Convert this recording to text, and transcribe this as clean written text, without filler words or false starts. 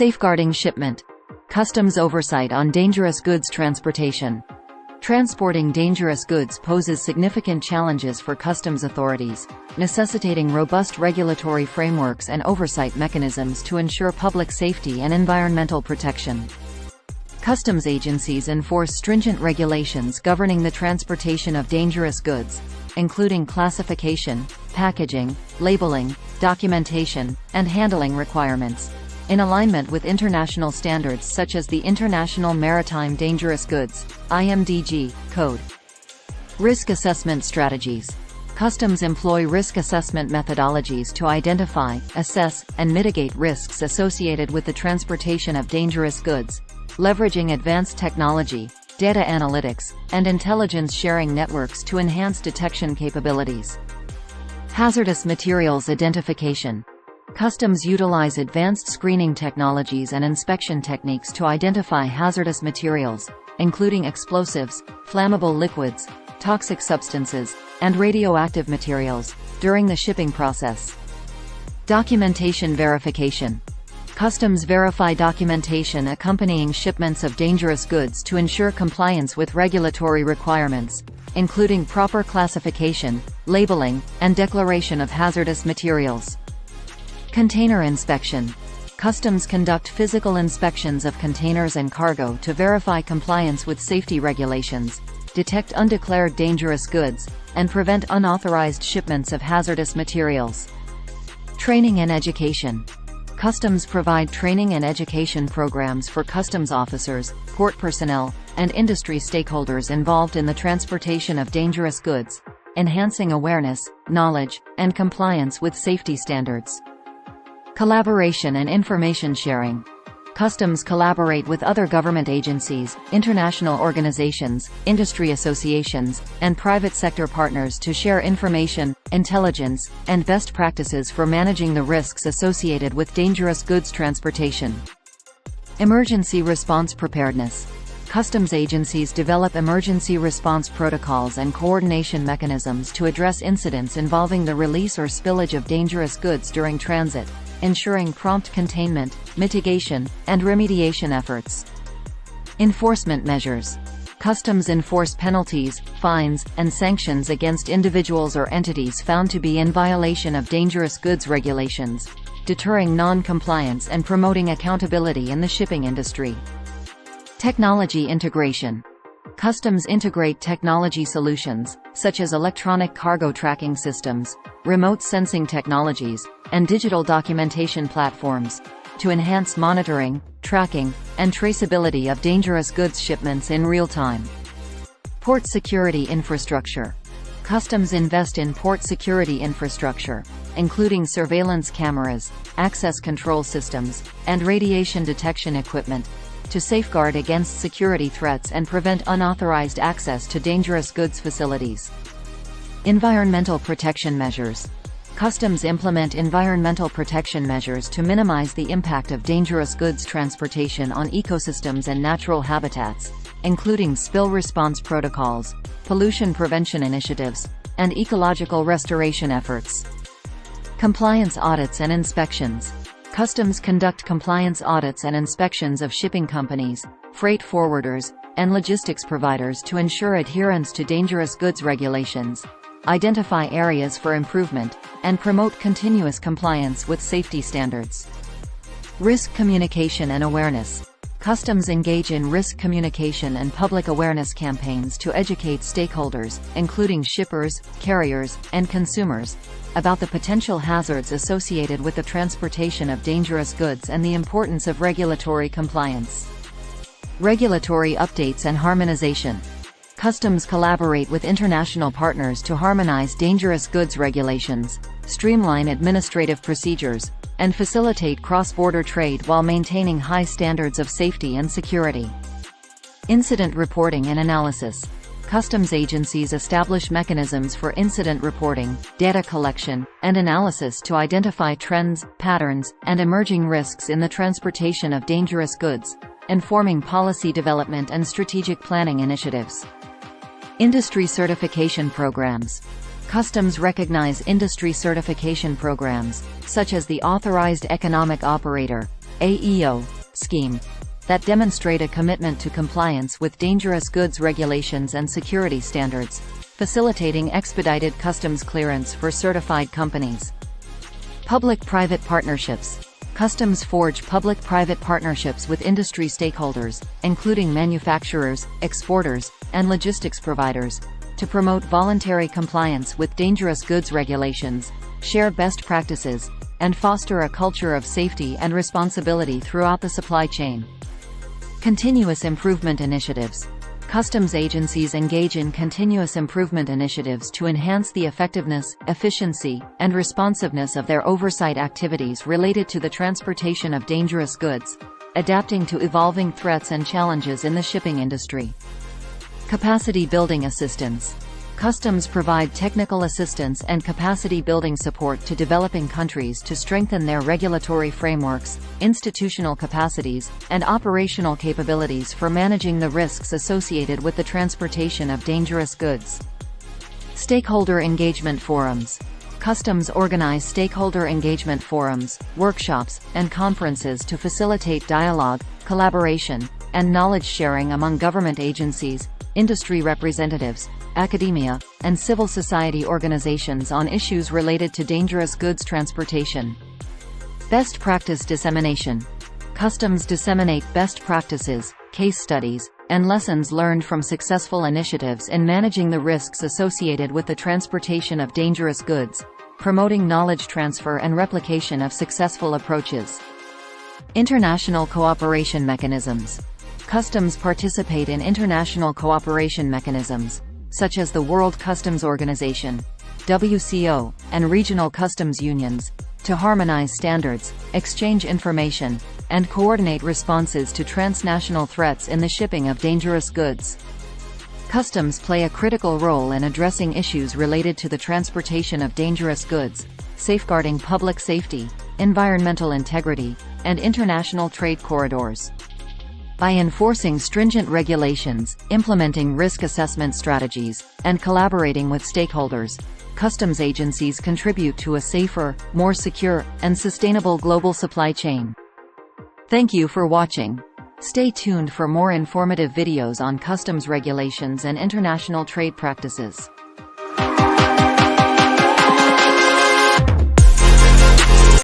Safeguarding shipment. Customs oversight on dangerous goods transportation. Transporting dangerous goods poses significant challenges for customs authorities, necessitating robust regulatory frameworks and oversight mechanisms to ensure public safety and environmental protection. Customs agencies enforce stringent regulations governing the transportation of dangerous goods, including classification, packaging, labeling, documentation, and handling requirements, in alignment with international standards such as the International Maritime Dangerous Goods (IMDG) Code. Risk assessment strategies. Customs employ risk assessment methodologies to identify, assess, and mitigate risks associated with the transportation of dangerous goods, leveraging advanced technology, data analytics, and intelligence sharing networks to enhance detection capabilities. Hazardous materials identification. Customs utilize advanced screening technologies and inspection techniques to identify hazardous materials, including explosives, flammable liquids, toxic substances, and radioactive materials, during the shipping process. Documentation verification. Customs verify documentation accompanying shipments of dangerous goods to ensure compliance with regulatory requirements, including proper classification, labeling, and declaration of hazardous materials. Container inspection. Customs conduct physical inspections of containers and cargo to verify compliance with safety regulations, detect undeclared dangerous goods, and prevent unauthorized shipments of hazardous materials. Training and education. Customs provide training and education programs for customs officers, port personnel, and industry stakeholders involved in the transportation of dangerous goods, enhancing awareness, knowledge, and compliance with safety standards. Collaboration and information sharing. Customs collaborate with other government agencies, international organizations, industry associations, and private sector partners to share information, intelligence, and best practices for managing the risks associated with dangerous goods transportation. Emergency response preparedness. Customs agencies develop emergency response protocols and coordination mechanisms to address incidents involving the release or spillage of dangerous goods during transit, ensuring prompt containment, mitigation, and remediation efforts. Enforcement measures. Customs enforce penalties, fines, and sanctions against individuals or entities found to be in violation of dangerous goods regulations, deterring non-compliance and promoting accountability in the shipping industry. Technology integration. Customs integrate technology solutions, such as electronic cargo tracking systems, remote sensing technologies, and digital documentation platforms, to enhance monitoring, tracking, and traceability of dangerous goods shipments in real time. Port security infrastructure. Customs invest in port security infrastructure, including surveillance cameras, access control systems, and radiation detection equipment, to safeguard against security threats and prevent unauthorized access to dangerous goods facilities. Environmental protection measures. Customs implement environmental protection measures to minimize the impact of dangerous goods transportation on ecosystems and natural habitats, including spill response protocols, pollution prevention initiatives, and ecological restoration efforts. Compliance audits and inspections. Customs conduct compliance audits and inspections of shipping companies, freight forwarders, and logistics providers to ensure adherence to dangerous goods regulations, identify areas for improvement, and promote continuous compliance with safety standards. Risk communication and awareness. Customs engage in risk communication and public awareness campaigns to educate stakeholders, including shippers, carriers, and consumers, about the potential hazards associated with the transportation of dangerous goods and the importance of regulatory compliance. Regulatory updates and harmonization. Customs collaborate with international partners to harmonize dangerous goods regulations, streamline administrative procedures, and facilitate cross-border trade while maintaining high standards of safety and security. Incident reporting and analysis. Customs agencies establish mechanisms for incident reporting, data collection, and analysis to identify trends, patterns, and emerging risks in the transportation of dangerous goods, informing policy development and strategic planning initiatives. Industry certification programs. Customs recognize industry certification programs, such as the Authorized Economic Operator AEO, scheme that demonstrate a commitment to compliance with dangerous goods regulations and security standards, facilitating expedited customs clearance for certified companies. Public-private partnerships. Customs forge public-private partnerships with industry stakeholders, including manufacturers, exporters, and logistics providers, to promote voluntary compliance with dangerous goods regulations, share best practices, and foster a culture of safety and responsibility throughout the supply chain. Continuous improvement initiatives. Customs agencies engage in continuous improvement initiatives to enhance the effectiveness, efficiency, and responsiveness of their oversight activities related to the transportation of dangerous goods, adapting to evolving threats and challenges in the shipping industry. Capacity building assistance. Customs provide technical assistance and capacity-building support to developing countries to strengthen their regulatory frameworks, institutional capacities, and operational capabilities for managing the risks associated with the transportation of dangerous goods. Stakeholder engagement forums. Customs organize stakeholder engagement forums, workshops, and conferences to facilitate dialogue, collaboration, and knowledge sharing among government agencies, industry representatives, academia, and civil society organizations on issues related to dangerous goods transportation. Best practice dissemination. Customs disseminate best practices, case studies, and lessons learned from successful initiatives in managing the risks associated with the transportation of dangerous goods, promoting knowledge transfer and replication of successful approaches. International cooperation mechanisms. Customs participate in international cooperation mechanisms, such as the World Customs Organization, WCO, and regional customs unions, to harmonize standards, exchange information, and coordinate responses to transnational threats in the shipping of dangerous goods. Customs play a critical role in addressing issues related to the transportation of dangerous goods, safeguarding public safety, environmental integrity, and international trade corridors. By enforcing stringent regulations, implementing risk assessment strategies, and collaborating with stakeholders, customs agencies contribute to a safer, more secure, and sustainable global supply chain. Thank you for watching. Stay tuned for more informative videos on customs regulations and international trade practices.